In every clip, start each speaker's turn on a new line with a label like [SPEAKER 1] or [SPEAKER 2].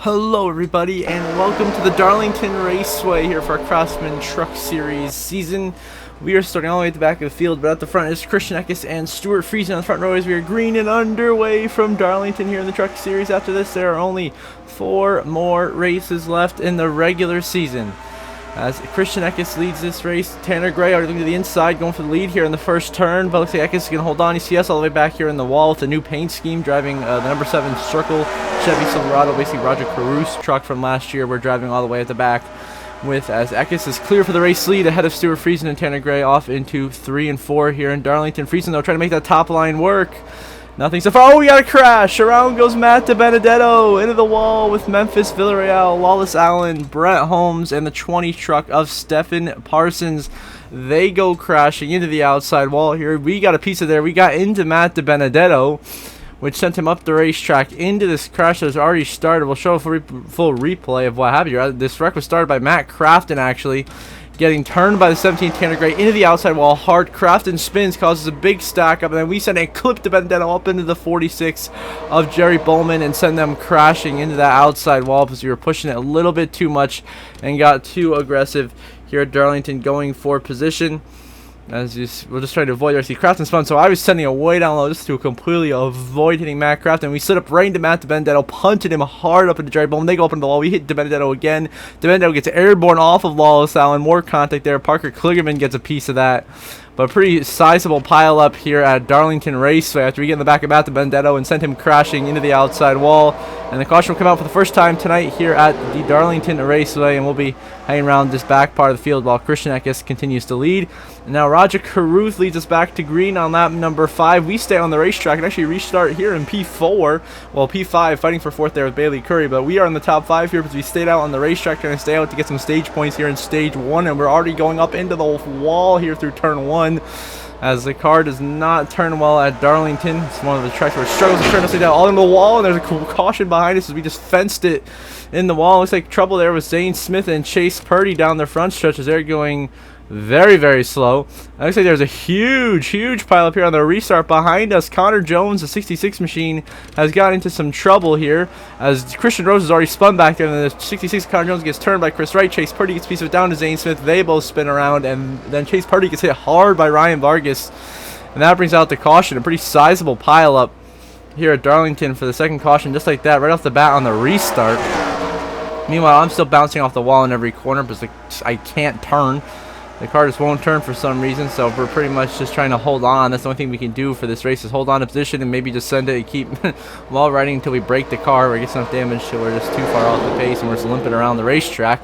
[SPEAKER 1] Hello everybody and welcome to the Darlington Raceway here for our Craftsman Truck Series season. We are starting all the way at the back of the field, but at the front is Christian Eckes and Stuart Friesen on the front row as we are green and underway from Darlington here in the Truck Series. After this, there are only 4 more races left in the regular season. As Christian Eckes leads this race, Tanner Gray already looking to the inside, going for the lead here in the first turn. But looks like Eckes is going to hold on. You see us all the way back here in the wall with a new paint scheme, driving the number 7 Circle Chevy Silverado, basically Roger Caruth's truck from last year. We're driving all the way at the back with, as Eckes is clear for the race lead ahead of Stuart Friesen and Tanner Gray off into 3 and 4 here in Darlington. Friesen, though, trying to make that top line work. Nothing so far. Oh, we got a crash. Around goes Matt DiBenedetto into the wall with Memphis Villarreal, Wallace Allen, Brett Holmes, and the 20 truck of Stephen Parsons. They go crashing into the outside wall here. We got a piece of there. We got into Matt DiBenedetto, which sent him up the racetrack into this crash that has already started. We'll show a full replay of what happened here. This wreck was started by Matt Crafton, actually, getting turned by the 17 Tanner Gray into the outside wall hard. Crafton spins, causes a big stack up, and then we send a clip to DiBenedetto up into the 46 of Jerry Bowman and send them crashing into that outside wall because we were pushing it a little bit too much and got too aggressive here at Darlington going for position. We're just trying to avoid RC Crafton's fun, so I was sending it way down low just to completely avoid hitting Matt Crafton. We slid up right into Matt DiBenedetto, punted him hard up into Jerry Bowman. They go up into the wall. We hit DiBenedetto again. DiBenedetto gets airborne off of Wallace Allen. More contact there. Parker Kligerman gets a piece of that. But a pretty sizable pile up here at Darlington Raceway after we get in the back of Matt DiBenedetto and sent him crashing into the outside wall. And the caution will come out for the first time tonight here at the Darlington Raceway, and we'll be hanging around this back part of the field while Christian Eckes continues to lead. And now Roger Caruth leads us back to green on lap number 5. We stay on the racetrack and actually restart here in P4. Well, P5, fighting for 4th there with Bailey Curry, but we are in the top 5 here because we stayed out on the racetrack, trying to stay out to get some stage points here in stage 1, and we're already going up into the wall here through turn 1. As the car does not turn well at Darlington. It's one of the tracks where it struggles to turn us down all into the wall, and there's a caution behind us as we just fenced it in the wall. Looks like trouble there with Zane Smith and Chase Purdy down their front stretches. They're going very, very slow. It looks like there's a huge pile up here on the restart behind us. Connor Jones, the 66 machine, has got into some trouble here as Christian Rose has already spun back there, and then the 66 Connor Jones gets turned by Chris Wright. Chase Purdy gets a piece of it down to Zane Smith. They both spin around, and then Chase Purdy gets hit hard by Ryan Vargas, and that brings out the caution. A pretty sizable pile up here at Darlington for the second caution, just like that, right off the bat on the restart. Meanwhile, I'm still bouncing off the wall in every corner because I can't turn. The car just won't turn for some reason, so we're pretty much just trying to hold on. That's the only thing we can do for this race is hold on to position and maybe just send it and keep wall riding until we break the car or get some damage till we're just too far off the pace and we're just limping around the racetrack.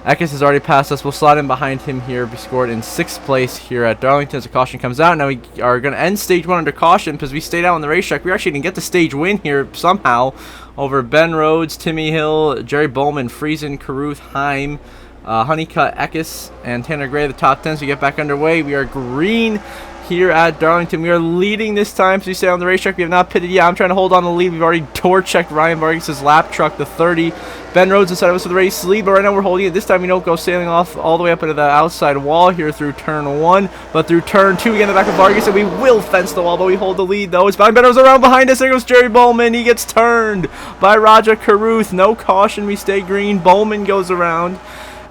[SPEAKER 1] Eckes has already passed us. We'll slide in behind him here. We scored in 6th place here at Darlington as the caution comes out. Now we are going to end stage 1 under caution because we stayed out on the racetrack. We actually didn't get the stage win here somehow over Ben Rhodes, Timmy Hill, Jerry Bowman, Friesen, Caruth, Heim, Honeycutt, Eckes, and Tanner Gray, the top 10. So we get back underway. We are green here at Darlington. We are leading this time, so we stay on the racetrack. We have not pitted yet. I'm trying to hold on the lead. We've already door-checked Ryan Vargas' lap truck, the 30. Ben Rhodes inside of us with the race lead, but right now we're holding it. This time we don't go sailing off all the way up into the outside wall here through turn 1, but through turn 2 we get in the back of Vargas, and we will fence the wall, but we hold the lead though. It's behind Ben Rhodes around behind us. There goes Jerry Bowman. He gets turned by Roger Caruth. No caution. We stay green. Bowman goes around.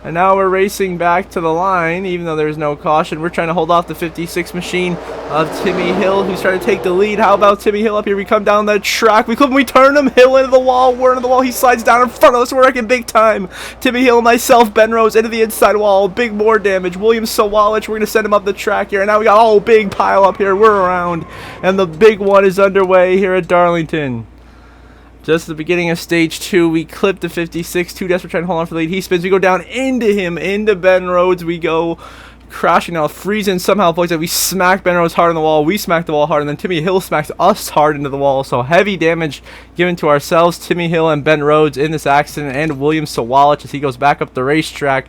[SPEAKER 1] And now we're racing back to the line, even though there's no caution. We're trying to hold off the 56 machine of Timmy Hill, who's trying to take the lead. How about Timmy Hill up here? We come down the track. We clip him. We turn him. Hill into the wall. We're into the wall. He slides down in front of us. We're wrecking big time. Timmy Hill, myself, Ben Rose into the inside wall. Big more damage. William Sawalich, we're going to send him up the track here. And now we got a big pile up here. We're around. And the big one is underway here at Darlington. Just at the beginning of stage 2, we clip the 56. Too desperate trying to hold on for the lead. He spins. We go down into him, into Ben Rhodes. We go crashing now. Friesen somehow avoids it. We smack Ben Rhodes hard on the wall. We smack the wall hard, and then Timmy Hill smacks us hard into the wall. So heavy damage given to ourselves, Timmy Hill, and Ben Rhodes in this accident, and William Sawalich as he goes back up the racetrack.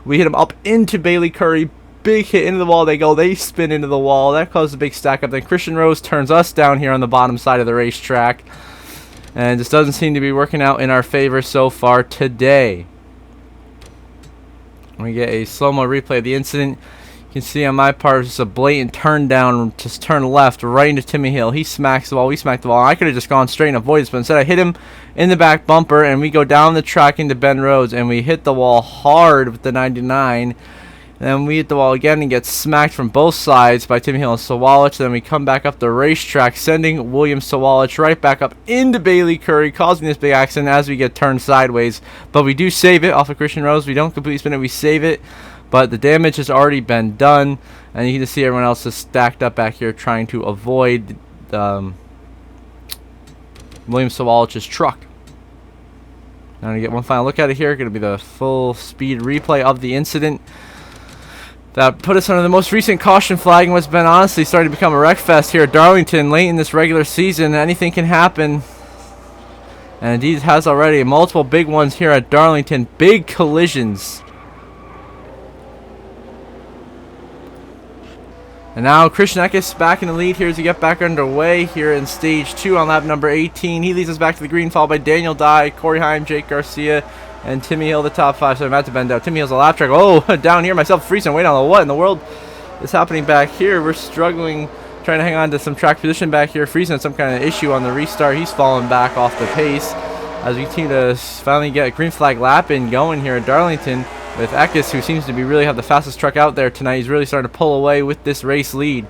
[SPEAKER 1] We hit him up into Bailey Curry. Big hit into the wall. They spin into the wall. That causes a big stack up. Then Christian Rose turns us down here on the bottom side of the racetrack. And this doesn't seem to be working out in our favor so far today. We get a slow-mo replay of the incident. You can see on my part, just a blatant turn down, just turn left, right into Timmy Hill. He smacks the wall, we smack the wall. I could have just gone straight and avoided this, but instead I hit him in the back bumper, and we go down the track into Ben Rhodes, and we hit the wall hard with the 99. And then we hit the wall again and get smacked from both sides by Timmy Hill and Sawalich. Then we come back up the racetrack, sending William Sawalich right back up into Bailey Curry, causing this big accident as we get turned sideways. But we do save it off of Christian Rose. We don't completely spin it, we save it. But the damage has already been done. And you can just see everyone else is stacked up back here trying to avoid William Sawalich's truck. Now to get one final look at it here. Going to be the full speed replay of the incident that put us under the most recent caution flag, and what's been honestly starting to become a WRECKFEST here at Darlington late in this regular season. Anything can happen, and indeed it has already. Multiple big ones here at Darlington, big collisions. And now Christian Eckes back in the lead here as we get back underway here in stage 2 on lap number 18. He leads us back to the green, followed by Daniel Dye, Corey Heim, Jake Garcia, and Timmy Hill, the top 5. So I'm about to bend out. Timmy Hill's a lap track. Oh, down here myself freezing. Wait on what in the world is happening back here? We're struggling, trying to hang on to some track position back here. Freezing had some kind of issue on the restart. He's falling back off the pace as we continue to finally get a green flag lap in going here at Darlington with Eckes, who seems to be really have the fastest truck out there tonight. He's really starting to pull away with this race lead.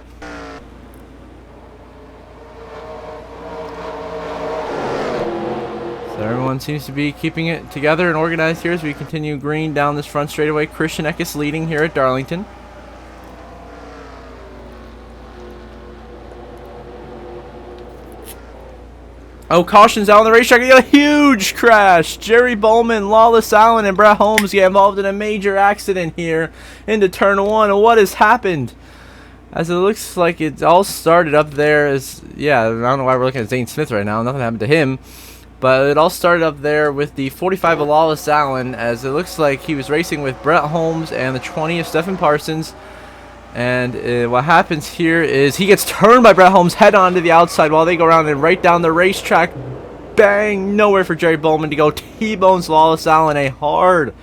[SPEAKER 1] So everyone seems to be keeping it together and organized here as we continue green down this front straightaway. Christian Eckes leading here at Darlington. Oh, caution's out on the racetrack. We got a huge crash. Jerry Bowman, Lawless Allen, and Brett Holmes get involved in a major accident here into turn 1. And what has happened? As it looks like it all started up there as, yeah, I don't know why we're looking at Zane Smith right now. Nothing happened to him. But it all started up there with the 45 of Lawless Allen, as it looks like he was racing with Brett Holmes and the 20 of Stephen Parsons. And what happens here is he gets turned by Brett Holmes head on to the outside while they go around and right down the racetrack. Bang! Nowhere for Jerry Bowman to go. T-bones Lawless Allen. A hard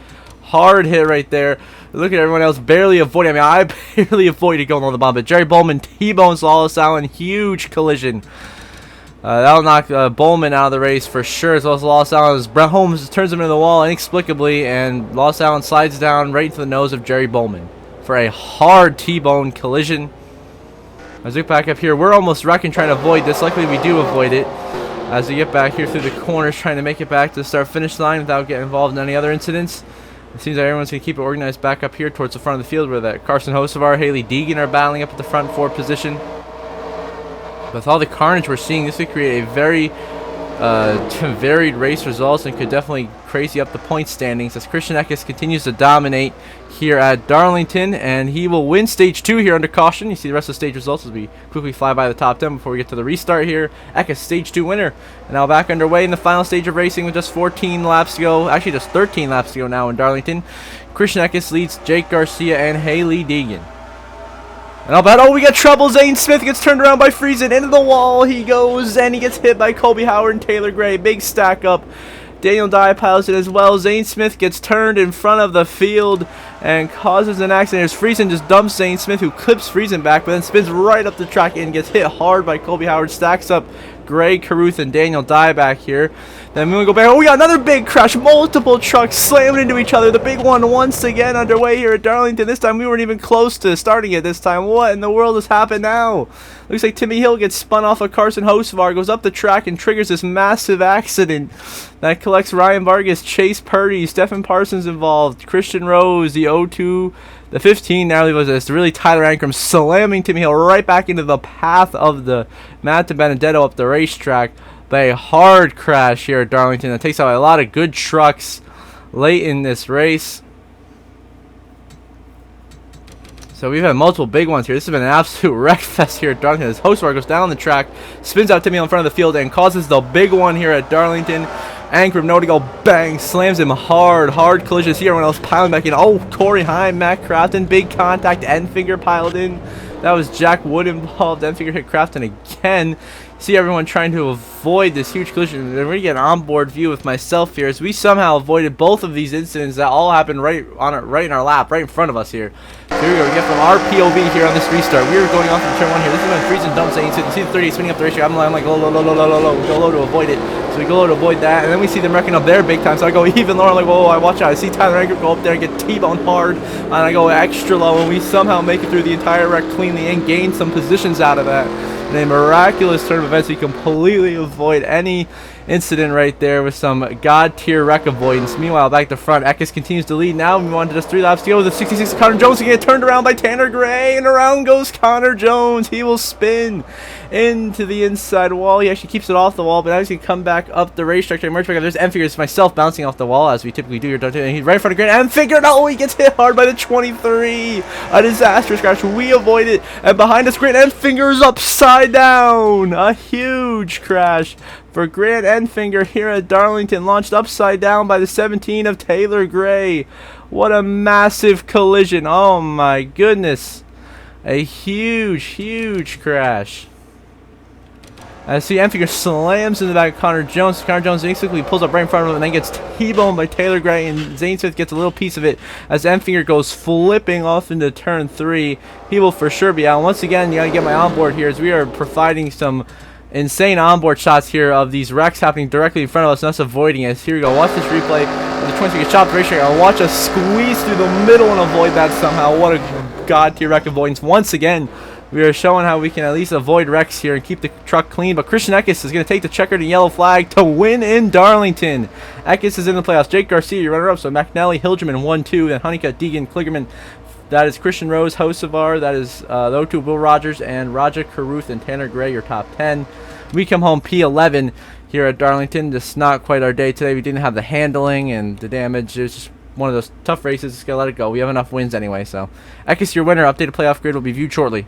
[SPEAKER 1] hit right there. Look at everyone else barely avoiding. I mean, I barely avoided going on the bomb, but Jerry Bowman T-bones Lawless Allen. Huge collision. That'll knock Bowman out of the race for sure, as well as Lawless Allen. As Brett Holmes turns him into the wall inexplicably, and Lawless Allen slides down right into the nose of Jerry Bowman for a hard T-bone collision. As we get back up here, we're almost wrecking trying to avoid this. Luckily we do avoid it as we get back here through the corners, trying to make it back to the start-finish line without getting involved in any other incidents. It seems like everyone's going to keep it organized back up here towards the front of the field, where that Carson Hocevar, Haley Deegan are battling up at the front 4 position. With all the carnage we're seeing, this could create a very varied race results and could definitely crazy up the point standings as Christian Eckes continues to dominate here at Darlington, and he will win stage 2 here under caution. You see the rest of the stage results as we quickly fly by the top 10 before we get to the restart here. Eckes, stage 2 winner, and now back underway in the final stage of racing with just 14 laps to go, actually just 13 laps to go now in Darlington. Christian Eckes leads Jake Garcia and Haley Deegan. And I'll bet, oh, we got trouble. Zane Smith gets turned around by Friesen. Into the wall he goes, and he gets hit by Colby Howard and Taylor Gray. Big stack up. Daniel Dye pilots it as well. Zane Smith gets turned in front of the field and causes an accident. As Friesen just dumps Zane Smith, who clips Friesen back, but then spins right up the track and gets hit hard by Colby Howard. Stacks up Greg Carruth and Daniel Dye back here. Then we go back. Oh, we got another big crash. Multiple trucks slamming into each other. The big one once again underway here at Darlington. This time we weren't even close to starting it this time. What in the world has happened now? Looks like Timmy Hill gets spun off of Carson Hocevar, goes up the track and triggers this massive accident that collects Ryan Vargas, Chase Purdy, Stephen Parsons involved, Christian Rose, the 02, the 15 narrowly was this. Really Tyler Ankrum slamming Timmy Hill right back into the path of the Matt Benedetto up the racetrack. But a hard crash here at Darlington that takes out a lot of good trucks late in this race. So we've had multiple big ones here. This has been an absolute wreck fest here at Darlington. As Hocevar goes down the track, spins out Timmy Hill in front of the field, and causes the big one here at Darlington. Ankrum, no to go, bang, slams him hard collision. See everyone else piling back in. Oh, Corey Heim, Matt Crafton, big contact, end finger piled in. That was Jack Wood involved. Enfinger hit Crafton again. See everyone trying to avoid this huge collision. We're going to get an onboard view with myself here as we somehow avoided both of these incidents that all happened right in our lap, right in front of us here. So here we go. We get from our POV here on this restart. We were going off from turn 1 here. This is when freezing dumps. You see the 30 spinning up the ratio. I'm like low, low, low, low, low, low, low. We go low to avoid it. So we go low to avoid that, and then we see them wrecking up there big time. So I go even lower. I'm like, whoa, I watch out. I see Tyler Anchor go up there and get T-boned hard, and I go extra low, and we somehow make it through the entire wreck cleanly and gain some positions out of that. In a miraculous turn of events, we completely avoid any incident right there with some god tier wreck avoidance. Meanwhile, back to front, Eckes continues to lead. Now we want to just 3 laps to go with the 66 Connor Jones to get turned around by Tanner Gray, and around goes Connor Jones. He will spin into the inside wall. He actually keeps it off the wall, but now he's going to come back up the racetrack to emerge back up. There's Enfinger. It's myself bouncing off the wall as we typically do here. And he's right in front of Grant Enfinger. No, he gets hit hard by the 23. A disastrous crash. We avoid it, and behind us, Grant Enfinger's upside down. A huge crash for Grant Enfinger here at Darlington, launched upside down by the 17 of Taylor Gray. What a massive collision. Oh my goodness. A huge crash. I see Enfinger slams in the back of Connor Jones. Connor Jones basically pulls up right in front of him and then gets T-boned by Taylor Gray, and Zane Smith gets a little piece of it as Enfinger goes flipping off into turn 3. He will for sure be out. And once again, you gotta get my onboard here as we are providing some insane onboard shots here of these wrecks happening directly in front of us and us avoiding it. Here we go. Watch this replay of the 23 get shot the racetrack. I'll watch us squeeze through the middle and avoid that somehow. What a god tier wreck avoidance. Once again, we are showing how we can at least avoid wrecks here and keep the truck clean. But Christian Eckes is going to take the checkered and yellow flag to win in Darlington. Eckes is in the playoffs. Jake Garcia, your runner-up. So McNally, Hilgerman 1-2. Then Honeycutt, Deegan, Kligerman. That is Christian Rose, Hocevar. That is the O2 Will Rogers and Raja Caruth and Tanner Gray, your top 10. We come home P11 here at Darlington. Just not quite our day today. We didn't have the handling and the damage. It was just one of those tough races. Just got to let it go. We have enough wins anyway. So Eckes, your winner. Updated playoff grid will be viewed shortly.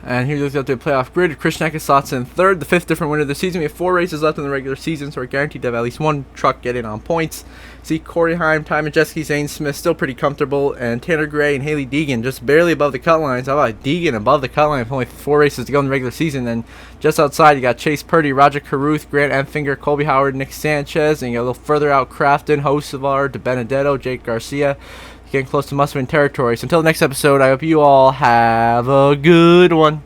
[SPEAKER 1] And here's the updated playoff grid. Christian Eckes slots in third, the 5th different winner of the season. We have 4 races left in the regular season, so we're guaranteed to have at least one truck get in on points. See Corey Heim, Ty Majeski, Zane Smith still pretty comfortable, and Tanner Gray and Haley Deegan just barely above the cut lines. How about Deegan above the cut line with only 4 races to go in the regular season? And just outside, you got Chase Purdy, Roger Caruth, Grant Enfinger, Colby Howard, Nick Sanchez, and you got a little further out Crafton, Hocevar, DeBenedetto, Jake Garcia. Getting close to must-win territory. So until the next episode, I hope you all have a good one.